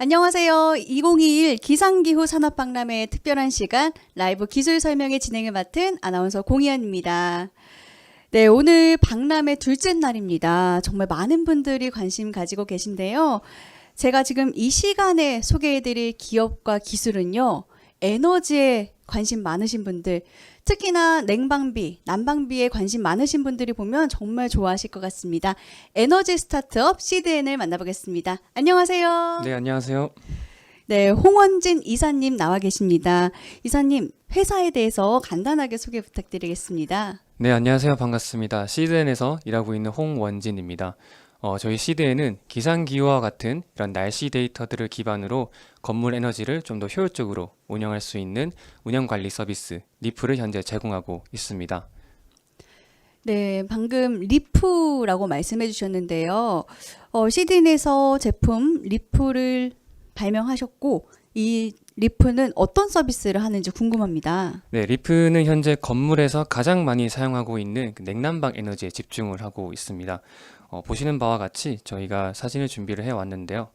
안녕하세요. 2021 기상기후 산업박람회 특별한 시간 라이브 기술 설명회 진행을 맡은 아나운서 공희연입니다. 네, 오늘 박람회 둘째 날입니다. 정말 많은 분들이 관심 가지고 계신데요. 제가 지금 이 시간에 소개해드릴 기업과 기술은요, 에너지에 관심 많으신 분들, 특히나 냉방비, 난방비에 관심 많으신 분들이 보면 정말 좋아하실 것 같습니다. 에너지 스타트업 CDN을 만나보겠습니다. 안녕하세요. 네, 안녕하세요. 네, 홍원진 이사님 나와 계십니다. 이사님, 회사에 대해서 간단하게 소개 부탁드리겠습니다. 네, 안녕하세요. 반갑습니다. CDN에서 일하고 있는 홍원진입니다. 저희 CDN은 기상기후와 같은 이런 날씨 데이터들을 기반으로 건물 에너지를 좀 더 효율적으로 운영할 수 있는 운영관리 서비스 리프를 현재 제공하고 있습니다. 네, 방금 리프라고 말씀해 주셨는데요. CDN에서 제품 리프를 발명하셨고, 이 리프는 어떤 서비스를 하는지 궁금합니다. 네, 리프는 현재 건물에서 가장 많이 사용하고 있는 그 냉난방 에너지에 집중을 하고 있습니다. 보시는 바와 같이 저희가 사진을 준비를 해왔는데요.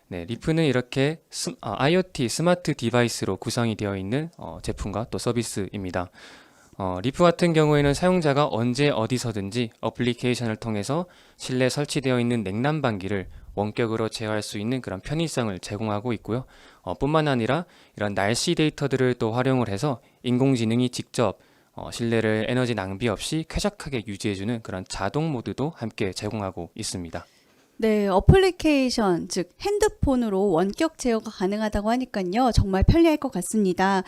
네, 리프는 이렇게 IoT 스마트 디바이스로 구성이 되어 있는 제품과 또 서비스입니다. 리프 같은 경우에는 사용자가 언제 어디서든지 어플리케이션을 통해서 실내에 설치되어 있는 냉난방기를 원격으로 제어할 수 있는 그런 편의성을 제공하고 있고요. 뿐만 아니라 이런 날씨 데이터들을 또 활용을 해서 인공지능이 직접 실내를 에너지 낭비 없이 쾌적하게 유지해주는 그런 자동 모드도 함께 제공하고 있습니다. 네, 어플리케이션, 즉 핸드폰으로 원격 제어가 가능하다고 하니까요. 정말 편리할 것 같습니다.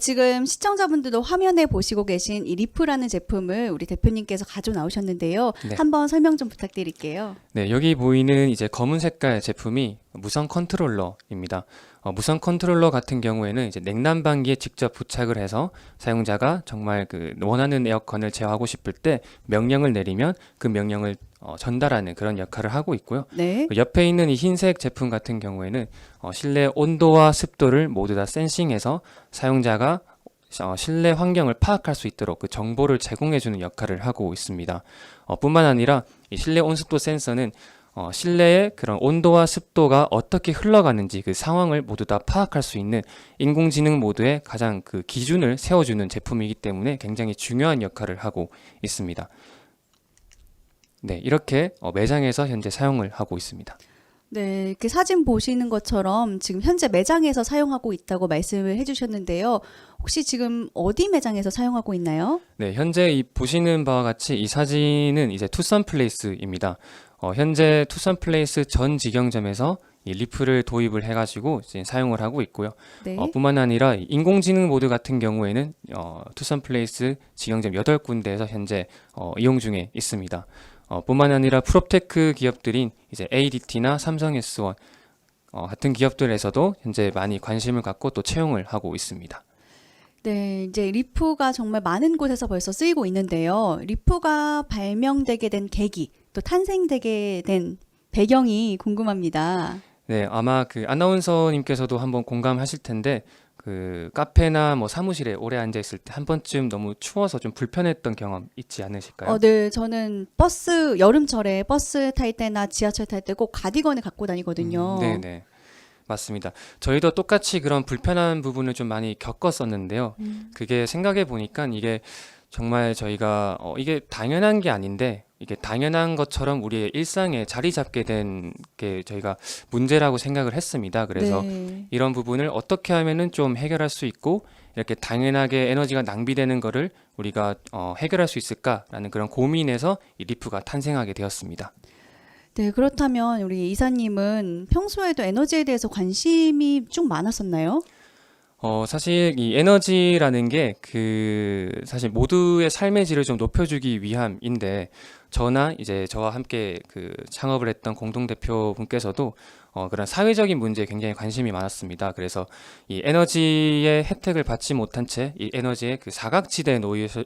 지금 시청자분들도 화면에 보시고 계신 이 리프라는 제품을 우리 대표님께서 가져 나오셨는데요. 네. 한번 설명 좀 부탁드릴게요. 네, 여기 보이는 이제 검은 색깔 제품이 무선 컨트롤러입니다. 무선 컨트롤러 같은 경우에는 이제 냉난방기에 직접 부착을 해서 사용자가 정말 그 원하는 에어컨을 제어하고 싶을 때 명령을 내리면 그 명령을 전달하는 그런 역할을 하고 있고요. 네. 그 옆에 있는 이 흰색 제품 같은 경우에는 실내 온도와 습도를 모두 다 센싱해서 사용자가 실내 환경을 파악할 수 있도록 그 정보를 제공해주는 역할을 하고 있습니다. 뿐만 아니라 이 실내 온습도 센서는 실내의 그런 온도와 습도가 어떻게 흘러가는지 그 상황을 모두 다 파악할 수 있는 인공지능 모드의 가장 그 기준을 세워주는 제품이기 때문에 굉장히 중요한 역할을 하고 있습니다. 네, 이렇게 매장에서 현재 사용을 하고 있습니다. 네, 이렇게 사진 보시는 것처럼 지금 현재 매장에서 사용하고 있다고 말씀을 해주셨는데요. 혹시 지금 어디 매장에서 사용하고 있나요? 네, 현재 이 보시는 바와 같이 이 사진은 이제 투썸 플레이스입니다. 현재 투썸 플레이스 전 직영점에서 이 리프를 도입을 해가지고 이제 사용을 하고 있고요. 네. 뿐만 아니라 인공지능 모드 같은 경우에는 투썸 플레이스 직영점 8군데에서 현재 이용 중에 있습니다. 뿐만 아니라 프롭테크 기업들인 이제 ADT나 삼성 S1 같은 기업들에서도 현재 많이 관심을 갖고 또 채용을 하고 있습니다. 네, 이제 리프가 정말 많은 곳에서 벌써 쓰이고 있는데요. 리프가 발명되게 된 계기, 또 탄생되게 된 배경이 궁금합니다. 네, 아마 그 아나운서님께서도 한번 공감하실 텐데 그 카페나 뭐 사무실에 오래 앉아 있을 때 한 번쯤 너무 추워서 좀 불편했던 경험 있지 않으실까요? 네, 저는 여름철에 버스 탈 때나 지하철 탈 때 꼭 가디건을 갖고 다니거든요. 네네. 맞습니다. 저희도 똑같이 그런 불편한 부분을 좀 많이 겪었었는데요. 그게 생각해 보니까 이게 정말 저희가 이게 당연한 게 아닌데 이게 당연한 것처럼 우리의 일상에 자리 잡게 된 게 저희가 문제라고 생각을 했습니다. 그래서 네. 이런 부분을 어떻게 하면은 좀 해결할 수 있고 이렇게 당연하게 에너지가 낭비되는 거를 우리가 해결할 수 있을까라는 그런 고민에서 이 리프가 탄생하게 되었습니다. 네, 그렇다면 우리 이사님은 평소에도 에너지에 대해서 관심이 좀 많았었나요? 사실 이 에너지라는 게 사실 모두의 삶의 질을 좀 높여주기 위함인데 저나 이제 저와 함께 그 창업을 했던 공동대표분께서도 그런 사회적인 문제에 굉장히 관심이 많았습니다. 그래서 이 에너지의 혜택을 받지 못한 채 이 에너지의 그 사각지대에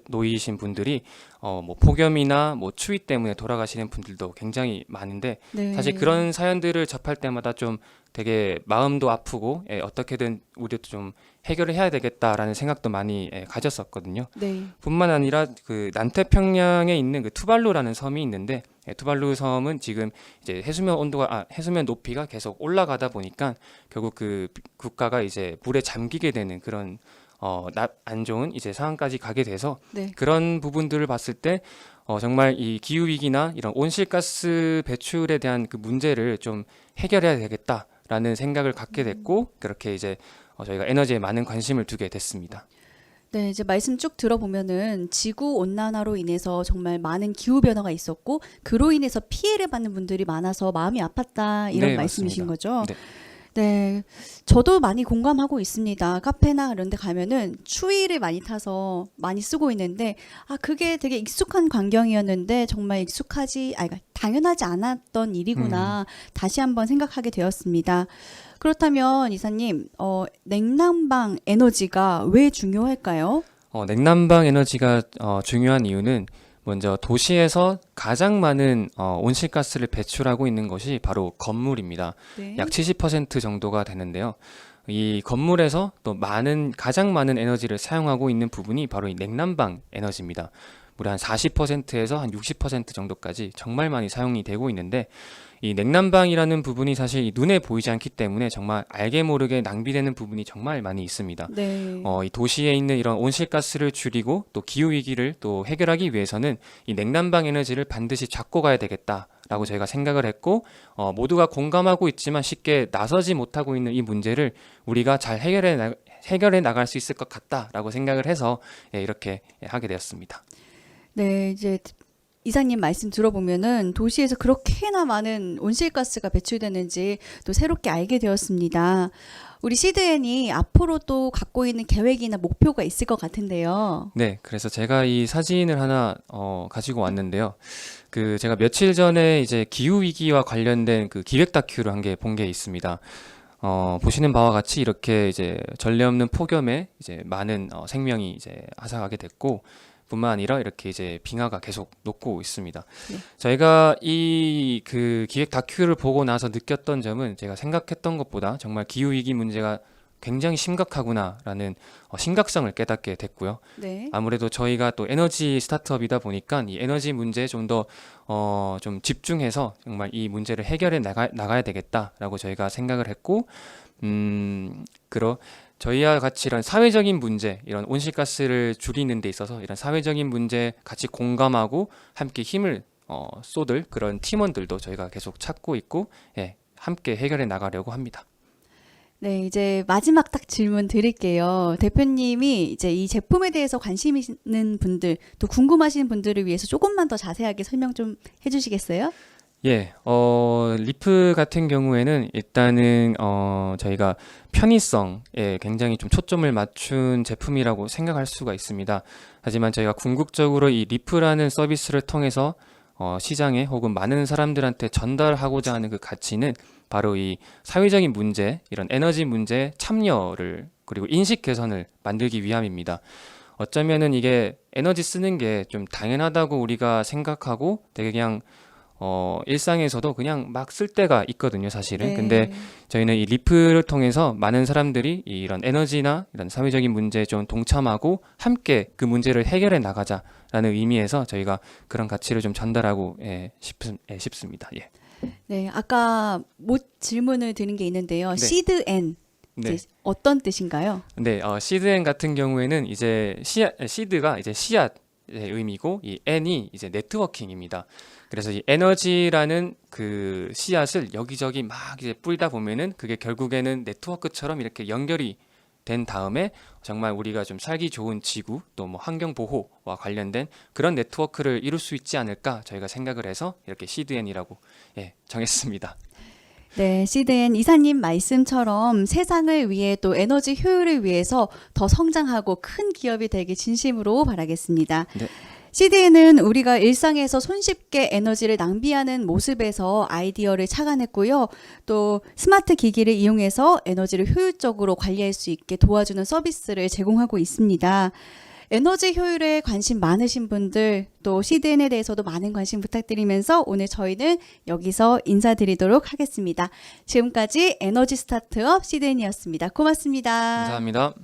놓이신 분들이 뭐 폭염이나 뭐 추위 때문에 돌아가시는 분들도 굉장히 많은데 네. 사실 그런 사연들을 접할 때마다 좀 되게 마음도 아프고 어떻게든 우리도 좀 해결을 해야 되겠다라는 생각도 많이 가졌었거든요. 네. 뿐만 아니라 그 남태평양에 있는 그 투발루라는 섬이 있는데 투발루 섬은 지금 이제 해수면 높이가 계속 올라가다 보니까 결국 그 국가가 이제 물에 잠기게 되는 그런 안 좋은 이제 상황까지 가게 돼서 네. 그런 부분들을 봤을 때 정말 이 기후 위기나 이런 온실가스 배출에 대한 그 문제를 좀 해결해야 되겠다라는 생각을 갖게 됐고 그렇게 이제 저희가 에너지에 많은 관심을 두게 됐습니다. 네, 이제 말씀 쭉 들어보면은 지구 온난화로 인해서 정말 많은 기후 변화가 있었고 그로 인해서 피해를 받는 분들이 많아서 마음이 아팠다 이런 네, 말씀이신 맞습니다. 거죠? 네. 네, 저도 많이 공감하고 있습니다. 카페나 이런 데 가면은 추위를 많이 타서 많이 쓰고 있는데 그게 되게 익숙한 광경이었는데 정말 그러니까 당연하지 않았던 일이구나 다시 한번 생각하게 되었습니다. 그렇다면 이사님, 냉난방 에너지가 왜 중요할까요? 냉난방 에너지가 중요한 이유는 먼저 도시에서 가장 많은 온실가스를 배출하고 있는 것이 바로 건물입니다. 네. 약 70% 정도가 되는데요. 이 건물에서 또 가장 많은 에너지를 사용하고 있는 부분이 바로 이 냉난방 에너지입니다. 무려 한 40%에서 한 60% 정도까지 정말 많이 사용이 되고 있는데 이 냉난방이라는 부분이 사실 이 눈에 보이지 않기 때문에 정말 알게 모르게 낭비되는 부분이 정말 많이 있습니다. 네. 이 도시에 있는 이런 온실가스를 줄이고 또 기후 위기를 또 해결하기 위해서는 이 냉난방 에너지를 반드시 잡고 가야 되겠다라고 저희가 생각을 했고 모두가 공감하고 있지만 쉽게 나서지 못하고 있는 이 문제를 우리가 잘 해결해 나갈 수 있을 것 같다라고 생각을 해서 이렇게 하게 되었습니다. 네, 이제 이사님 말씀 들어보면은 도시에서 그렇게나 많은 온실가스가 배출되는지 또 새롭게 알게 되었습니다. 우리 CDN이 앞으로 또 갖고 있는 계획이나 목표가 있을 것 같은데요. 네, 그래서 제가 이 사진을 하나 가지고 왔는데요. 그 제가 며칠 전에 이제 기후 위기와 관련된 그 기획 다큐를 한 개 본 게 있습니다. 보시는 바와 같이 이렇게 이제 전례 없는 폭염에 이제 많은 생명이 이제 앗아가게 됐고 뿐만 아니라 이렇게 이제 빙하가 계속 녹고 있습니다. 네. 저희가 이 그 기획 다큐를 보고 나서 느꼈던 점은 제가 생각했던 것보다 정말 기후 위기 문제가 굉장히 심각하구나라는 심각성을 깨닫게 됐고요. 네. 아무래도 저희가 또 에너지 스타트업이다 보니까 이 에너지 문제에 좀 더 좀 집중해서 정말 이 문제를 해결해 나가야 되겠다라고 저희가 생각을 했고 저희와 같이 이런 사회적인 문제, 이런 온실가스를 줄이는 데 있어서 이런 사회적인 문제 같이 공감하고 함께 힘을 쏟을 그런 팀원들도 저희가 계속 찾고 있고 함께 해결해 나가려고 합니다. 네, 이제 마지막 딱 질문 드릴게요. 대표님이 이제 이 제품에 대해서 관심 있는 분들, 또 궁금하신 분들을 위해서 조금만 더 자세하게 설명 좀 해주시겠어요? 리프 같은 경우에는 일단은 저희가 편의성에 굉장히 좀 초점을 맞춘 제품이라고 생각할 수가 있습니다. 하지만 저희가 궁극적으로 이 리프라는 서비스를 통해서 시장에 혹은 많은 사람들한테 전달하고자 하는 그 가치는 바로 이 사회적인 문제, 이런 에너지 문제 참여를 그리고 인식 개선을 만들기 위함입니다. 어쩌면은 이게 에너지 쓰는 게 좀 당연하다고 우리가 생각하고 되게 그냥 일상에서도 그냥 막 쓸 때가 있거든요, 사실은. 네. 근데 저희는 이 리프를 통해서 많은 사람들이 이런 에너지나 이런 사회적인 문제에 좀 동참하고 함께 그 문제를 해결해 나가자라는 의미에서 저희가 그런 가치를 좀 전달하고 싶습니다. 예. 네, 아까 못 질문을 드린 게 있는데요. 네. 시드N 네. 어떤 뜻인가요? 네, 시드N 같은 경우에는 이제 시드가 이제 씨앗의 의미고 이 N이 이제 네트워킹입니다. 그래서 이 에너지라는 그 씨앗을 여기저기 막 이제 뿌리다 보면은 그게 결국에는 네트워크처럼 이렇게 연결이 된 다음에 정말 우리가 좀 살기 좋은 지구 또 뭐 환경 보호와 관련된 그런 네트워크를 이룰 수 있지 않을까 저희가 생각을 해서 이렇게 CDN이라고 정했습니다. 네, CDN 이사님 말씀처럼 세상을 위해 또 에너지 효율을 위해서 더 성장하고 큰 기업이 되길 진심으로 바라겠습니다. 네. CDN은 우리가 일상에서 손쉽게 에너지를 낭비하는 모습에서 아이디어를 착안했고요. 또 스마트 기기를 이용해서 에너지를 효율적으로 관리할 수 있게 도와주는 서비스를 제공하고 있습니다. 에너지 효율에 관심 많으신 분들 또 CDN에 대해서도 많은 관심 부탁드리면서 오늘 저희는 여기서 인사드리도록 하겠습니다. 지금까지 에너지 스타트업 CDN이었습니다. 고맙습니다. 감사합니다.